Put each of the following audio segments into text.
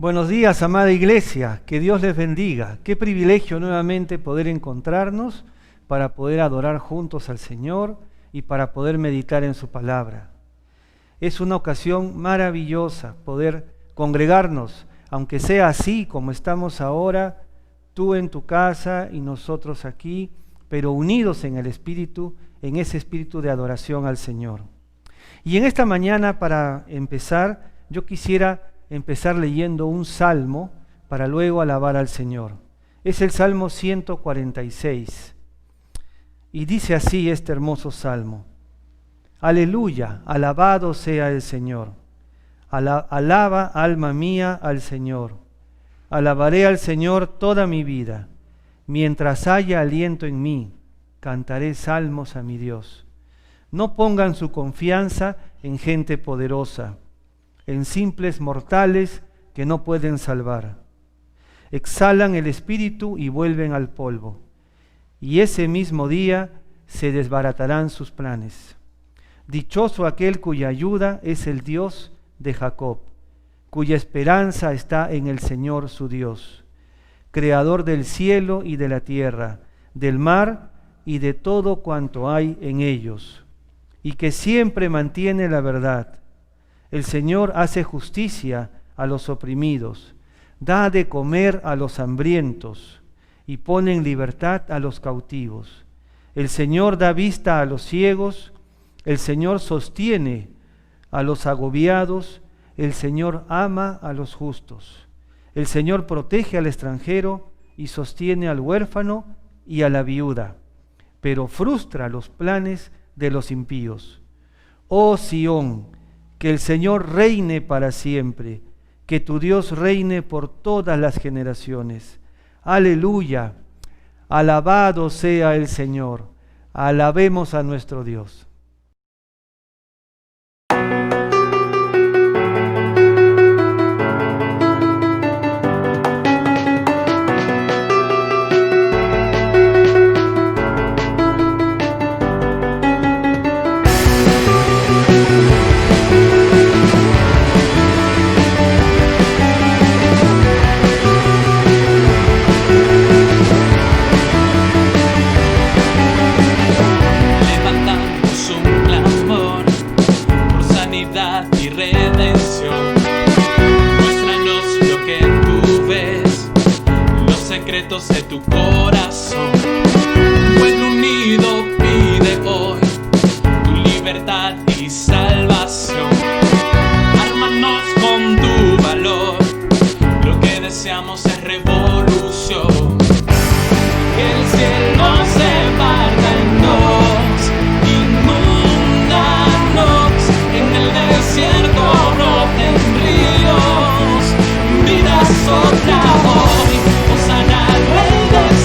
Buenos días, amada iglesia, que Dios les bendiga. Qué privilegio nuevamente poder encontrarnos para poder adorar juntos al Señor y para poder meditar en su palabra. Es una ocasión maravillosa poder congregarnos, aunque sea así como estamos ahora, tú en tu casa y nosotros aquí, pero unidos en el Espíritu, en ese espíritu de adoración al Señor. Y en esta mañana, para empezar, yo quisiera empezar leyendo un salmo para luego alabar al Señor. Es el Salmo 146. Y dice así este hermoso salmo: Aleluya, alabado sea el Señor. Alaba, alma mía, al Señor. Alabaré al Señor toda mi vida. Mientras haya aliento en mí, cantaré salmos a mi Dios. No pongan su confianza en gente poderosa, en simples mortales que no pueden salvar. Exhalan el espíritu y vuelven al polvo, y ese mismo día se desbaratarán sus planes. Dichoso aquel cuya ayuda es el Dios de Jacob, cuya esperanza está en el Señor su Dios, creador del cielo y de la tierra, del mar y de todo cuanto hay en ellos, y que siempre mantiene la verdad. El Señor hace justicia a los oprimidos, da de comer a los hambrientos y pone en libertad a los cautivos. El Señor da vista a los ciegos, el Señor sostiene a los agobiados, el Señor ama a los justos. El Señor protege al extranjero y sostiene al huérfano y a la viuda, pero frustra los planes de los impíos. Oh Sión, que el Señor reine para siempre, que tu Dios reine por todas las generaciones. Aleluya, alabado sea el Señor. Alabemos a nuestro Dios. De tu corazón, pueblo unido pide hoy tu libertad y salvación. Ármanos con tu valor, lo que deseamos es revolución. Que el cielo se parta en dos, inúndanos, en el desierto broten ríos, vida sopla hoy. Rey del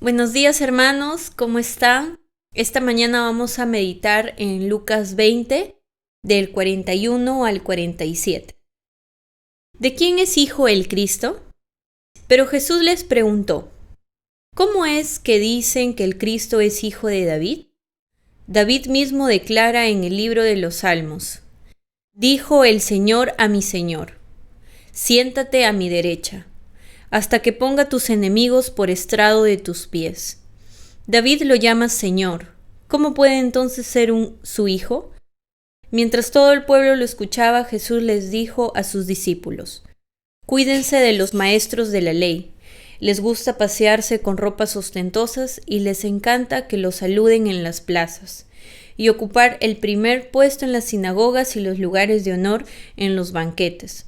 Buenos días, hermanos, ¿cómo están? Esta mañana vamos a meditar en Lucas 20, del 41 al 47. ¿De quién es hijo el Cristo? Pero Jesús les preguntó, ¿cómo es que dicen que el Cristo es hijo de David? David mismo declara en el libro de los Salmos, dijo el Señor a mi Señor, siéntate a mi derecha, hasta que ponga tus enemigos por estrado de tus pies. David lo llama Señor. ¿Cómo puede entonces ser su hijo? Mientras todo el pueblo lo escuchaba, Jesús les dijo a sus discípulos, cuídense de los maestros de la ley. Les gusta pasearse con ropas ostentosas y les encanta que los saluden en las plazas y ocupar el primer puesto en las sinagogas y los lugares de honor en los banquetes.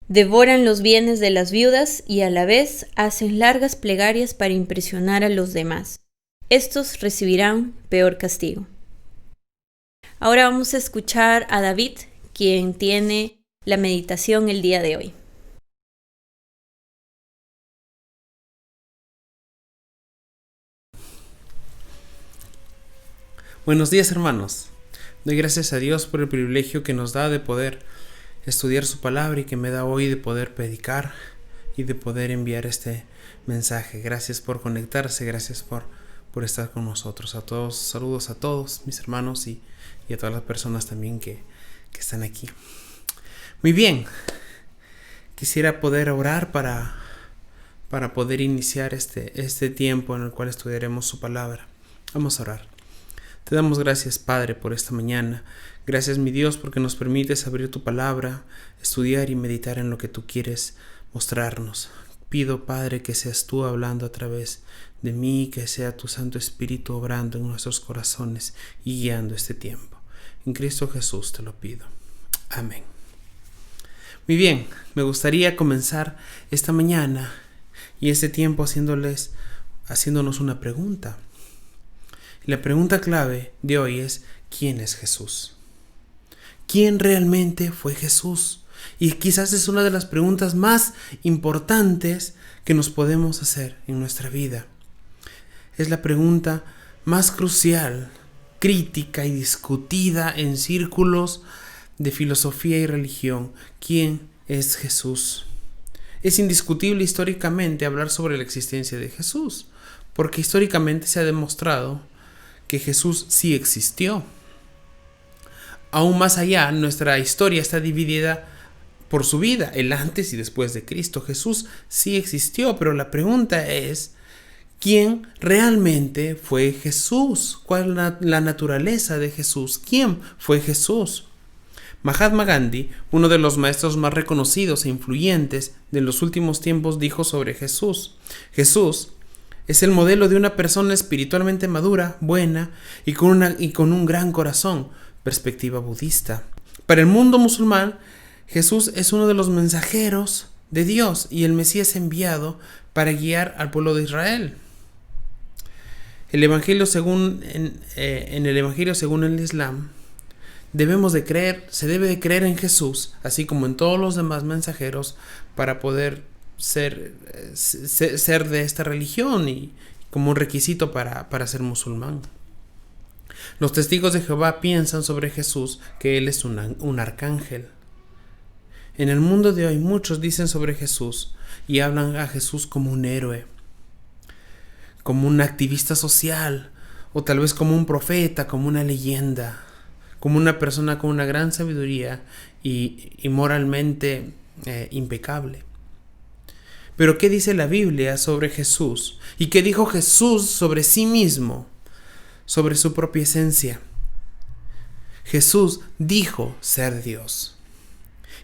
Devoran los bienes de las viudas y a la vez hacen largas plegarias para impresionar a los demás. Estos recibirán peor castigo. Ahora vamos a escuchar a David, quien tiene la meditación el día de hoy. Buenos días, hermanos. Doy gracias a Dios por el privilegio que nos da de poder estudiar su palabra y que me da hoy de poder predicar y de poder enviar este mensaje. Gracias por conectarse, gracias por por estar con nosotros. A todos, saludos a todos mis hermanos y a todas las personas también que están aquí. Muy bien, quisiera poder orar para poder iniciar este tiempo en el cual estudiaremos su palabra. Vamos a orar. Te damos gracias, Padre, por esta mañana. Gracias, mi Dios, porque nos permites abrir tu palabra, estudiar y meditar en lo que tú quieres mostrarnos. Pido, Padre, que seas tú hablando a través de mí, que sea tu Santo Espíritu obrando en nuestros corazones y guiando este tiempo. En Cristo Jesús te lo pido. Amén. Muy bien, me gustaría comenzar esta mañana y este tiempo haciéndonos una pregunta. La pregunta clave de hoy es: ¿quién es Jesús? ¿Quién realmente fue Jesús? Y quizás es una de las preguntas más importantes que nos podemos hacer en nuestra vida. Es la pregunta más crucial, crítica y discutida en círculos de filosofía y religión. ¿Quién es Jesús? Es indiscutible históricamente hablar sobre la existencia de Jesús, porque históricamente se ha demostrado que Jesús sí existió. Aún más allá, nuestra historia está dividida por su vida, el antes y después de Cristo. Jesús sí existió, pero la pregunta es: ¿quién realmente fue Jesús? ¿Cuál es la naturaleza de Jesús? ¿Quién fue Jesús? Mahatma Gandhi, uno de los maestros más reconocidos e influyentes de los últimos tiempos, dijo sobre Jesús: Jesús es el modelo de una persona espiritualmente madura, buena y con un gran corazón. Perspectiva budista. Para el mundo musulmán, Jesús es uno de los mensajeros de Dios y el Mesías enviado para guiar al pueblo de Israel. En el Evangelio según el Islam, se debe de creer en Jesús, así como en todos los demás mensajeros, para poder ser de esta religión y como un requisito para ser musulmán. Los testigos de Jehová piensan sobre Jesús que Él es un arcángel. En el mundo de hoy muchos dicen sobre Jesús y hablan a Jesús como un héroe, como un activista social, o tal vez como un profeta, como una leyenda, como una persona con una gran sabiduría y moralmente impecable. Pero ¿qué dice la Biblia sobre Jesús? ¿Y qué dijo Jesús sobre sí mismo? Sobre su propia esencia. Jesús dijo ser Dios.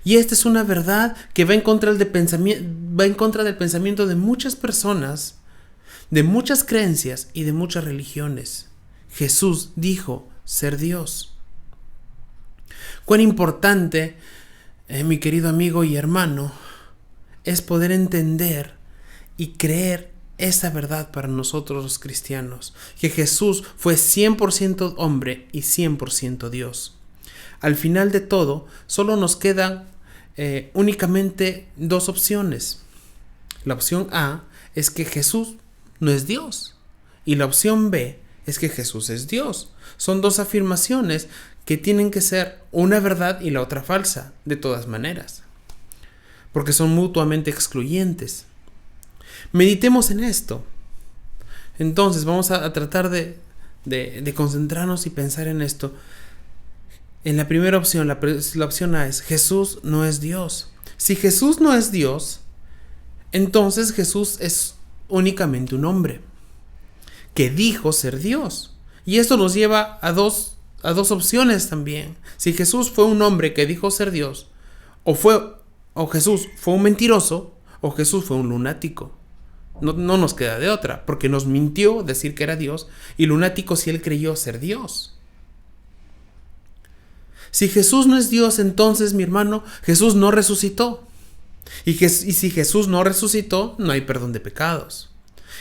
Y esta es una verdad que va en contra del pensamiento de muchas personas, de muchas creencias y de muchas religiones. Jesús dijo ser Dios. Cuán importante, mi querido amigo y hermano, es poder entender y creer esta verdad para nosotros los cristianos, que Jesús fue 100% hombre y 100% Dios. Al final de todo, solo nos quedan únicamente dos opciones. La opción A es que Jesús no es Dios, y la opción B es que Jesús es Dios. Son dos afirmaciones que tienen que ser una verdad y la otra falsa, de todas maneras, porque son mutuamente excluyentes. Meditemos en esto. Entonces vamos a tratar de concentrarnos y pensar en esto. En la primera opción, la opción A es: Jesús no es Dios. Si Jesús no es Dios, entonces Jesús es únicamente un hombre que dijo ser Dios. Y esto nos lleva a dos opciones también. Si Jesús fue un hombre que dijo ser Dios, o Jesús fue un mentiroso, o Jesús fue un lunático. No nos queda de otra, porque nos mintió decir que era Dios, y lunático si él creyó ser Dios. Si Jesús no es Dios, entonces, mi hermano, Jesús no resucitó. Y si Jesús no resucitó, no hay perdón de pecados.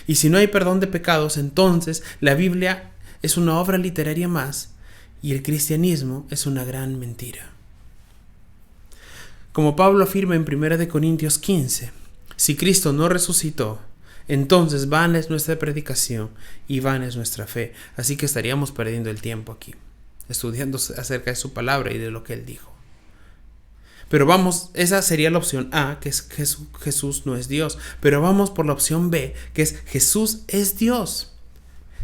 Y si no hay perdón de pecados, entonces la Biblia es una obra literaria más, y el cristianismo es una gran mentira. Como Pablo afirma en 1 Corintios 15, si Cristo no resucitó, entonces vana es nuestra predicación y vana es nuestra fe. Así que estaríamos perdiendo el tiempo aquí, estudiando acerca de su palabra y de lo que él dijo. Pero vamos, esa sería la opción A, que es Jesús no es Dios. Pero vamos por la opción B, que es Jesús es Dios.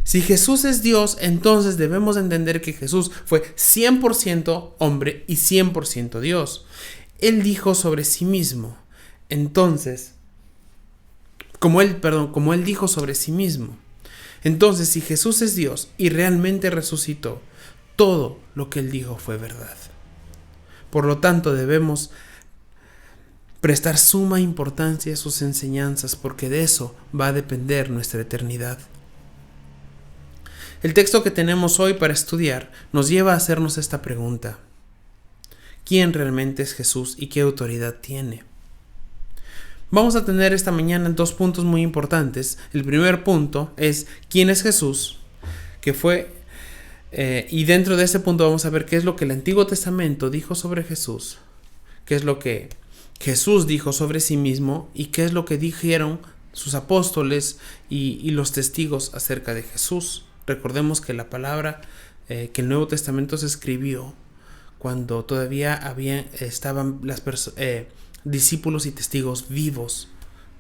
Si Jesús es Dios, entonces debemos entender que Jesús fue 100% hombre y 100% Dios. Él dijo sobre sí mismo. Entonces, como él dijo sobre sí mismo. Entonces, si Jesús es Dios y realmente resucitó, todo lo que él dijo fue verdad. Por lo tanto, debemos prestar suma importancia a sus enseñanzas, porque de eso va a depender nuestra eternidad. El texto que tenemos hoy para estudiar nos lleva a hacernos esta pregunta: ¿quién realmente es Jesús y qué autoridad tiene? Vamos a tener esta mañana 2 puntos muy importantes. El primer punto es ¿quién es Jesús? Y dentro de ese punto vamos a ver qué es lo que el Antiguo Testamento dijo sobre Jesús, qué es lo que Jesús dijo sobre sí mismo y qué es lo que dijeron sus apóstoles y los testigos acerca de Jesús. Recordemos que la palabra, que el Nuevo Testamento se escribió cuando todavía estaban discípulos y testigos vivos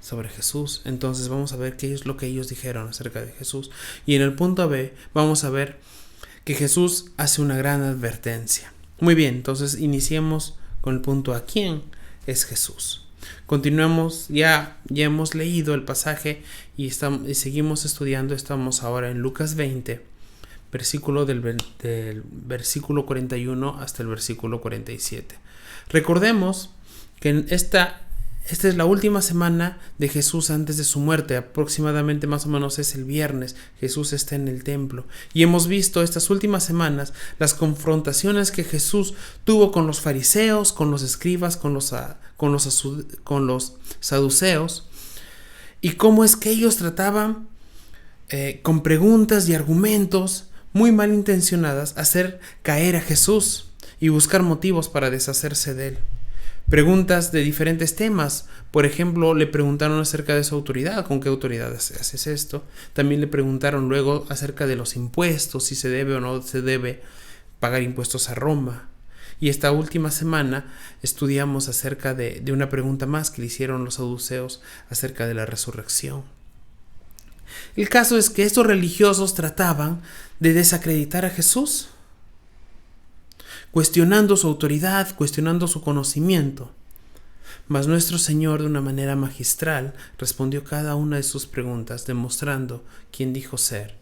sobre Jesús. Entonces vamos a ver qué es lo que ellos dijeron acerca de Jesús. Y en el punto B vamos a ver que Jesús hace una gran advertencia. Muy bien, entonces iniciemos con el punto A: ¿quién es Jesús? Continuamos, ya hemos leído el pasaje y seguimos estudiando. Estamos ahora en Lucas 20, del versículo 41 hasta el versículo 47. Recordemos que esta es la última semana de Jesús antes de su muerte. Aproximadamente, más o menos, es el viernes. Jesús está en el templo. Y hemos visto estas últimas semanas las confrontaciones que Jesús tuvo con los fariseos, con los escribas, con los saduceos. Y cómo es que ellos trataban con preguntas y argumentos muy malintencionadas hacer caer a Jesús y buscar motivos para deshacerse de él. Preguntas de diferentes temas. Por ejemplo, le preguntaron acerca de su autoridad. ¿Con qué autoridad haces esto? También le preguntaron luego acerca de los impuestos, si se debe o no se debe pagar impuestos a Roma. Y esta última semana estudiamos acerca de una pregunta más que le hicieron los saduceos acerca de la resurrección. El caso es que estos religiosos trataban de desacreditar a Jesús, cuestionando su autoridad, cuestionando su conocimiento. Mas nuestro Señor, de una manera magistral, respondió cada una de sus preguntas, demostrando quién dijo ser,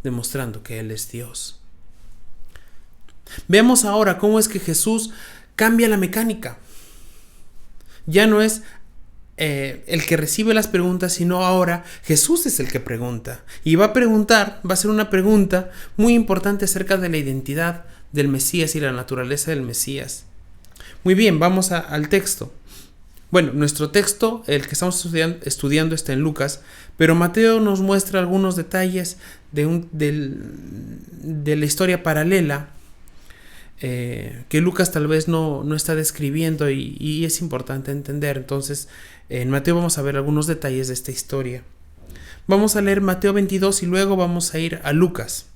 demostrando que Él es Dios. Veamos ahora cómo es que Jesús cambia la mecánica. Ya no es el que recibe las preguntas, sino ahora Jesús es el que pregunta. Y va a hacer una pregunta muy importante acerca de la identidad del Mesías y la naturaleza del Mesías. Muy bien, vamos al texto. Bueno, nuestro texto, el que estamos estudiando está en Lucas, pero Mateo nos muestra algunos detalles de la historia paralela que Lucas tal vez no está describiendo y es importante entender. Entonces, en Mateo vamos a ver algunos detalles de esta historia. Vamos a leer Mateo 22 y luego vamos a ir a Lucas.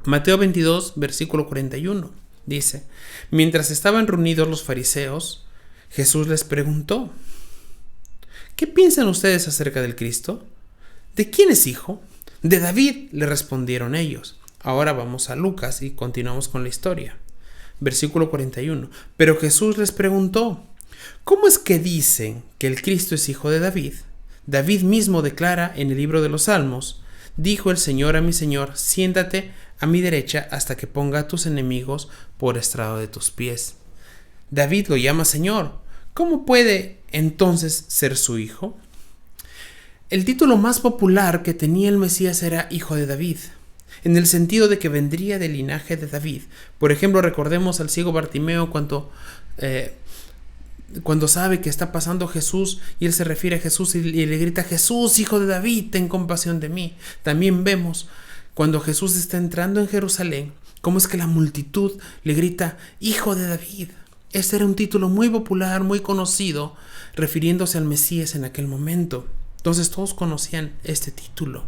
Mateo 22, versículo 41, dice: mientras estaban reunidos los fariseos, Jesús les preguntó: ¿qué piensan ustedes acerca del Cristo? ¿De quién es hijo? De David, le respondieron ellos. Ahora vamos a Lucas y continuamos con la historia. Versículo 41. Pero Jesús les preguntó: ¿cómo es que dicen que el Cristo es hijo de David? David mismo declara en el libro de los Salmos: dijo el Señor a mi Señor, siéntate a mi derecha hasta que ponga a tus enemigos por estrado de tus pies. David lo llama Señor. ¿Cómo puede entonces ser su hijo? El título más popular que tenía el Mesías era Hijo de David, en el sentido de que vendría del linaje de David. Por ejemplo, recordemos al ciego Bartimeo cuando sabe que está pasando Jesús y él se refiere a Jesús y le grita: Jesús, hijo de David, ten compasión de mí. También vemos cuando Jesús está entrando en Jerusalén, cómo es que la multitud le grita: Hijo de David. Este era un título muy popular, muy conocido, refiriéndose al Mesías en aquel momento. Entonces todos conocían este título.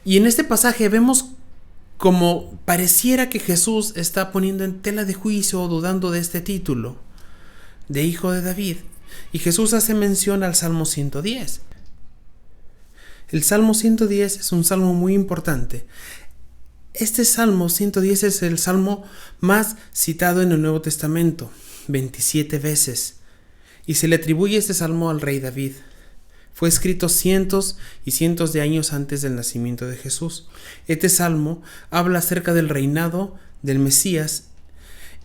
Y en este pasaje vemos como pareciera que Jesús está poniendo en tela de juicio o dudando de este título de Hijo de David. Y Jesús hace mención al Salmo 110. El Salmo 110 es un salmo muy importante. Este Salmo 110 es el salmo más citado en el Nuevo Testamento, 27 veces, y se le atribuye este salmo al rey David. Fue escrito cientos y cientos de años antes del nacimiento de Jesús. Este salmo habla acerca del reinado del Mesías,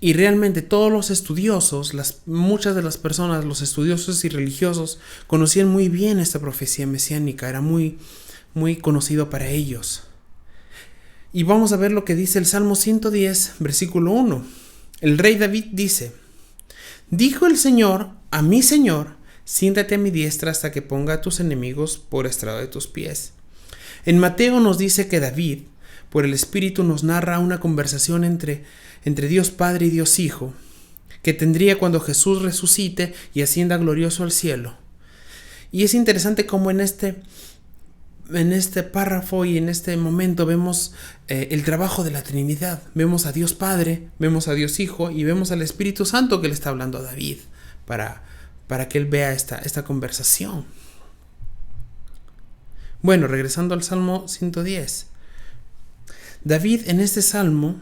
y realmente todos los estudiosos, muchas de las personas, los estudiosos y religiosos, conocían muy bien esta profecía mesiánica, era muy, muy conocido para ellos. Y vamos a ver lo que dice el Salmo 110, versículo 1. El rey David dice: dijo el Señor a mi Señor, siéntate a mi diestra hasta que ponga a tus enemigos por estrado de tus pies. En Mateo nos dice que David, por el Espíritu, nos narra una conversación entre Dios Padre y Dios Hijo, que tendría cuando Jesús resucite y ascienda glorioso al cielo. Y es interesante cómo en este párrafo y en este momento vemos el trabajo de la Trinidad. Vemos a Dios Padre, vemos a Dios Hijo y vemos al Espíritu Santo que le está hablando a David para que él vea esta conversación. Bueno, regresando al Salmo 110. David en este salmo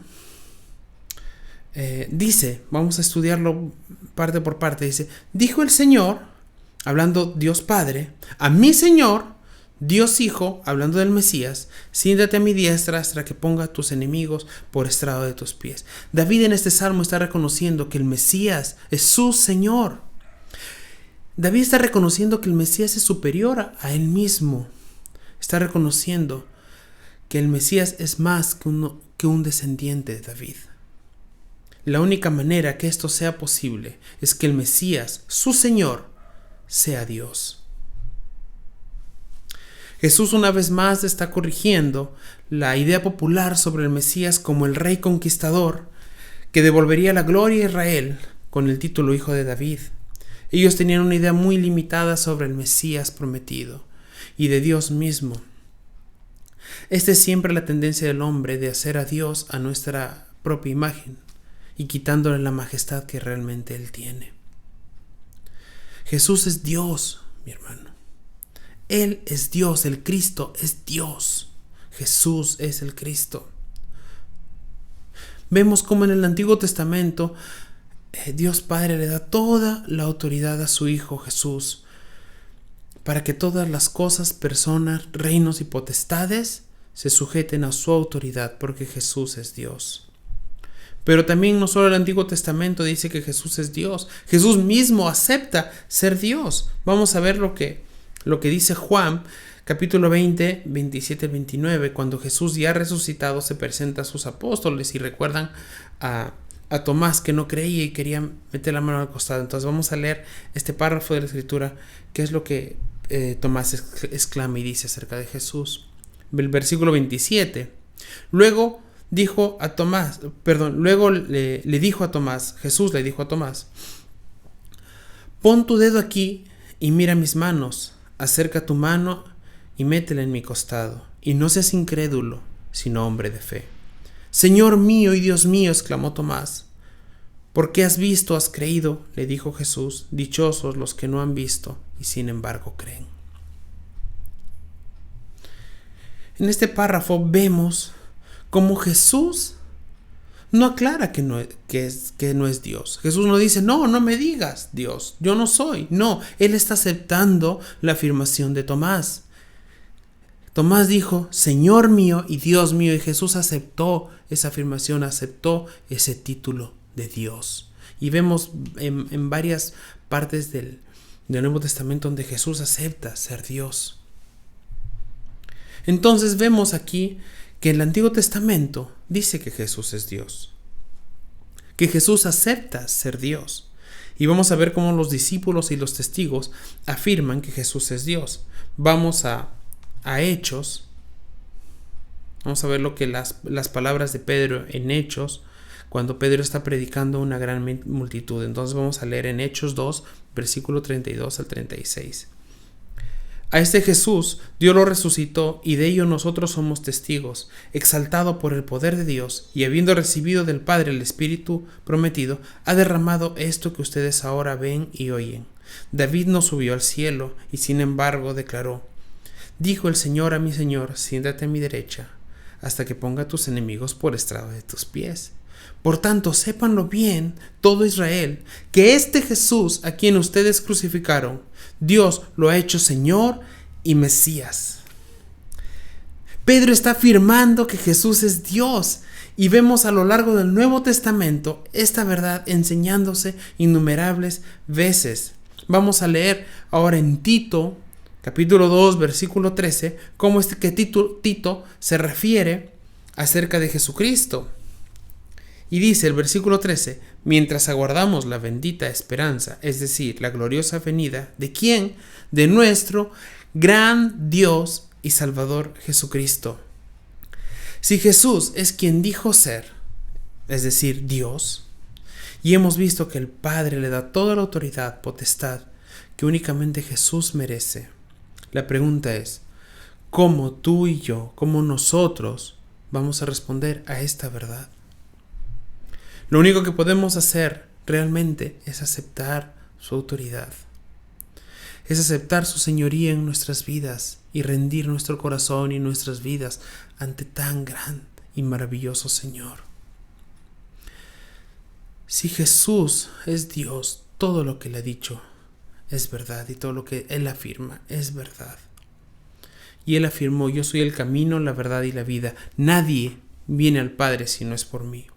dice, vamos a estudiarlo parte por parte, dice: dijo el Señor, hablando Dios Padre, a mi Señor, Dios Hijo, hablando del Mesías, siéntate a mi diestra hasta que ponga a tus enemigos por estrado de tus pies. David en este salmo está reconociendo que el Mesías es su Señor. David está reconociendo que el Mesías es superior a él mismo. Está reconociendo que el Mesías es más que un descendiente de David. La única manera que esto sea posible es que el Mesías, su Señor, sea Dios. Jesús una vez más está corrigiendo la idea popular sobre el Mesías como el rey conquistador que devolvería la gloria a Israel con el título Hijo de David. Ellos tenían una idea muy limitada sobre el Mesías prometido y de Dios mismo. Esta es siempre la tendencia del hombre de hacer a Dios a nuestra propia imagen y quitándole la majestad que realmente Él tiene. Jesús es Dios, mi hermano. Él es Dios, el Cristo es Dios. Jesús es el Cristo. Vemos cómo en el Antiguo Testamento Dios Padre le da toda la autoridad a su Hijo Jesús para que todas las cosas, personas, reinos y potestades se sujeten a su autoridad, porque Jesús es Dios. Pero también no solo el Antiguo Testamento dice que Jesús es Dios, Jesús mismo acepta ser Dios. Vamos a ver lo que dice Juan, capítulo 20, 27 al 29, cuando Jesús ya resucitado se presenta a sus apóstoles y recuerdan a Tomás, que no creía y quería meter la mano al costado. Entonces vamos a leer este párrafo de la Escritura, que es lo que Tomás exclama y dice acerca de Jesús. El versículo 27. Luego le dijo a Tomás, Jesús le dijo a Tomás: pon tu dedo aquí y mira mis manos, acerca tu mano y métela en mi costado, y no seas incrédulo, sino hombre de fe. Señor mío y Dios mío, exclamó Tomás. Porque has visto, has creído, le dijo Jesús. Dichosos los que no han visto y sin embargo creen. En este párrafo vemos cómo Jesús no aclara que no es Dios. Jesús no dice: no me digas Dios, yo no soy. No, Él está aceptando la afirmación de Tomás. Tomás dijo: Señor mío y Dios mío, y Jesús aceptó esa afirmación, aceptó ese título de Dios. Y vemos en varias partes del Nuevo Testamento donde Jesús acepta ser Dios. Entonces vemos aquí que el Antiguo Testamento dice que Jesús es Dios, que Jesús acepta ser Dios. Y vamos a ver cómo los discípulos y los testigos afirman que Jesús es Dios. Vamos a Hechos. Vamos a ver lo que las palabras de Pedro en Hechos, cuando Pedro está predicando a una gran multitud. Entonces vamos a leer en Hechos 2, versículo 32 al 36. A este Jesús Dios lo resucitó, y de ello nosotros somos testigos, exaltado por el poder de Dios, y habiendo recibido del Padre el Espíritu prometido, ha derramado esto que ustedes ahora ven y oyen. David no subió al cielo, y sin embargo declaró: Dijo el Señor a mi Señor: siéntate a mi derecha, hasta que ponga a tus enemigos por estrado de tus pies. Por tanto, sépanlo bien, todo Israel, que este Jesús, a quien ustedes crucificaron, Dios lo ha hecho Señor y Mesías. Pedro está afirmando que Jesús es Dios, y vemos a lo largo del Nuevo Testamento esta verdad enseñándose innumerables veces. Vamos a leer ahora en Tito, capítulo 2, versículo 13, cómo que Tito se refiere acerca de Jesucristo. Y dice el versículo 13: mientras aguardamos la bendita esperanza, es decir, la gloriosa venida, ¿de quién? De nuestro gran Dios y Salvador Jesucristo. Si Jesús es quien dijo ser, es decir, Dios, y hemos visto que el Padre le da toda la autoridad, potestad, que únicamente Jesús merece, la pregunta es: ¿cómo tú y yo, cómo nosotros vamos a responder a esta verdad? Lo único que podemos hacer realmente es aceptar su autoridad, es aceptar su señoría en nuestras vidas y rendir nuestro corazón y nuestras vidas ante tan gran y maravilloso Señor. Si Jesús es Dios, todo lo que le ha dicho es verdad, y todo lo que Él afirma es verdad. Y Él afirmó: yo soy el camino, la verdad y la vida. Nadie viene al Padre si no es por mí.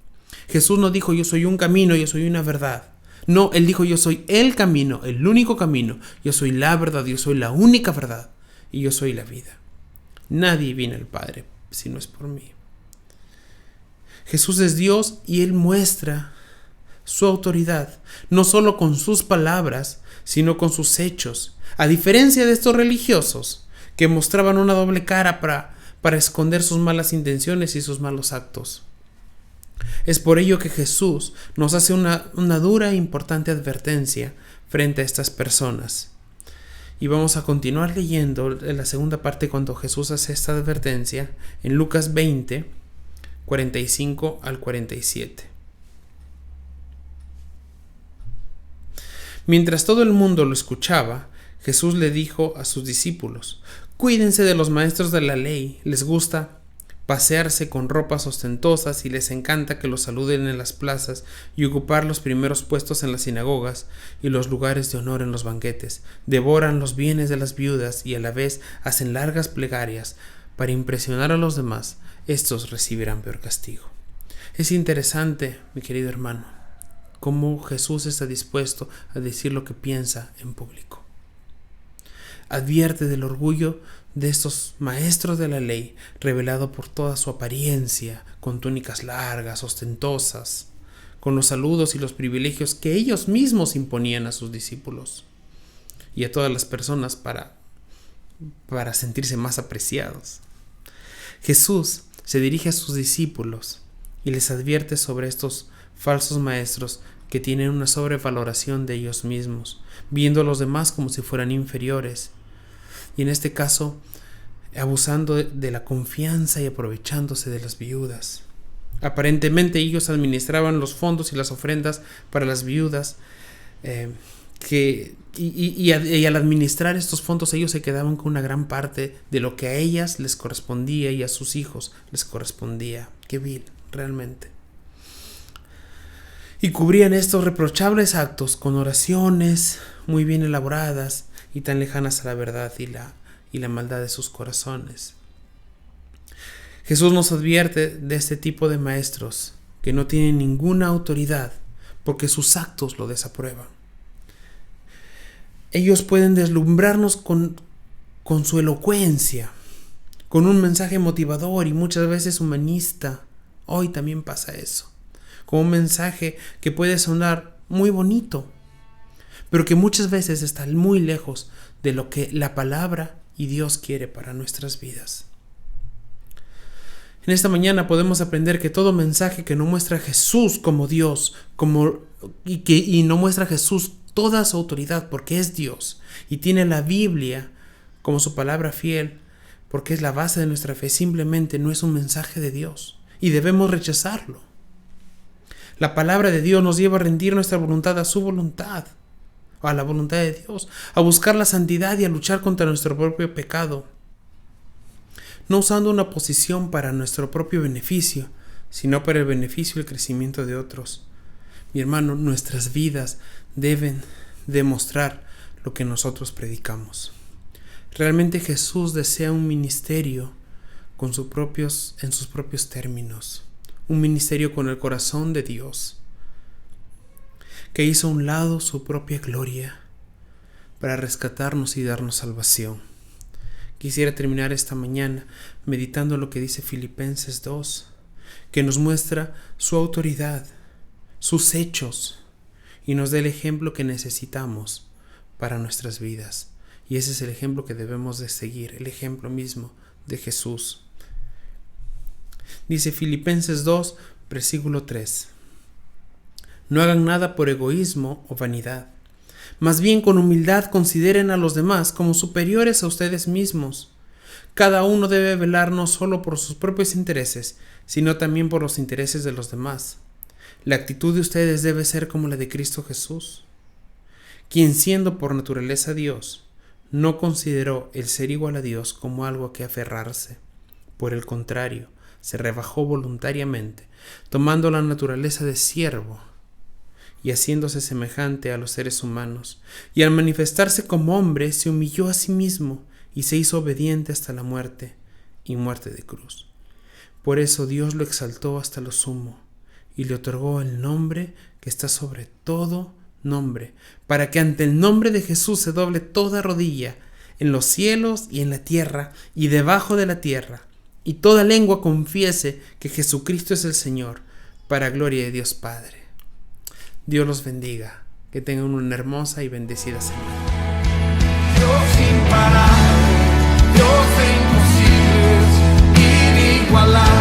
Jesús no dijo: yo soy un camino, yo soy una verdad. No, Él dijo: yo soy el camino, el único camino. Yo soy la verdad, yo soy la única verdad. Y yo soy la vida. Nadie viene al Padre si no es por mí. Jesús es Dios, y Él muestra su autoridad, no solo con sus palabras, sino con sus hechos. A diferencia de estos religiosos que mostraban una doble cara para esconder sus malas intenciones y sus malos actos. Es por ello que Jesús nos hace una dura e importante advertencia frente a estas personas. Y vamos a continuar leyendo en la segunda parte cuando Jesús hace esta advertencia en Lucas 20, 45 al 47. Mientras todo el mundo lo escuchaba, Jesús le dijo a sus discípulos: cuídense de los maestros de la ley, les gusta pasearse con ropas ostentosas y les encanta que los saluden en las plazas y ocupar los primeros puestos en las sinagogas y los lugares de honor en los banquetes. Devoran los bienes de las viudas y a la vez hacen largas plegarias para impresionar a los demás. Estos recibirán peor castigo. Es interesante, mi querido hermano, cómo Jesús está dispuesto a decir lo que piensa en público. Advierte del orgullo de estos maestros de la ley, revelado por toda su apariencia, con túnicas largas, ostentosas, con los saludos y los privilegios que ellos mismos imponían a sus discípulos y a todas las personas para sentirse más apreciados. Jesús se dirige a sus discípulos y les advierte sobre estos falsos maestros que tienen una sobrevaloración de ellos mismos, viendo a los demás como si fueran inferiores, y en este caso abusando de la confianza y aprovechándose de las viudas. Aparentemente ellos administraban los fondos y las ofrendas para las viudas, y al administrar estos fondos ellos se quedaban con una gran parte de lo que a ellas les correspondía y a sus hijos les correspondía. Qué vil, realmente. Y cubrían estos reprochables actos con oraciones muy bien elaboradas y tan lejanas a la verdad y la maldad de sus corazones. Jesús nos advierte de este tipo de maestros que no tienen ninguna autoridad porque sus actos lo desaprueban. Ellos pueden deslumbrarnos con su elocuencia, con un mensaje motivador y muchas veces humanista. Hoy también pasa eso, con un mensaje que puede sonar muy bonito, pero que muchas veces está muy lejos de lo que la palabra y Dios quiere para nuestras vidas. En esta mañana podemos aprender que todo mensaje que no muestra a Jesús como Dios, y no muestra a Jesús toda su autoridad porque es Dios y tiene la Biblia como su palabra fiel, porque es la base de nuestra fe, simplemente no es un mensaje de Dios y debemos rechazarlo. La palabra de Dios nos lleva a rendir nuestra voluntad a su voluntad, a la voluntad de Dios, a buscar la santidad y a luchar contra nuestro propio pecado. no usando una posición para nuestro propio beneficio, sino para el beneficio y el crecimiento de otros. Mi hermano, nuestras vidas deben demostrar lo que nosotros predicamos. Realmente Jesús desea un ministerio en sus propios términos, un ministerio con el corazón de Dios, que hizo a un lado su propia gloria para rescatarnos y darnos salvación. Quisiera terminar esta mañana meditando lo que dice Filipenses 2, que nos muestra su autoridad, sus hechos, y nos da el ejemplo que necesitamos para nuestras vidas. Y ese es el ejemplo que debemos de seguir, el ejemplo mismo de Jesús. Dice Filipenses 2, versículo 3. No hagan nada por egoísmo o vanidad. Más bien con humildad consideren a los demás como superiores a ustedes mismos. Cada uno debe velar no solo por sus propios intereses, sino también por los intereses de los demás. La actitud de ustedes debe ser como la de Cristo Jesús, quien siendo por naturaleza Dios, no consideró el ser igual a Dios como algo a que aferrarse. Por el contrario, se rebajó voluntariamente, tomando la naturaleza de siervo y haciéndose semejante a los seres humanos, y al manifestarse como hombre se humilló a sí mismo y se hizo obediente hasta la muerte y muerte de cruz. Por eso Dios lo exaltó hasta lo sumo y le otorgó el nombre que está sobre todo nombre, para que ante el nombre de Jesús se doble toda rodilla en los cielos y en la tierra y debajo de la tierra, y toda lengua confiese que Jesucristo es el Señor, para gloria de Dios Padre. Dios los bendiga, que tengan una hermosa y bendecida semana. Dios imparable, Dios de imposibles, inigualable.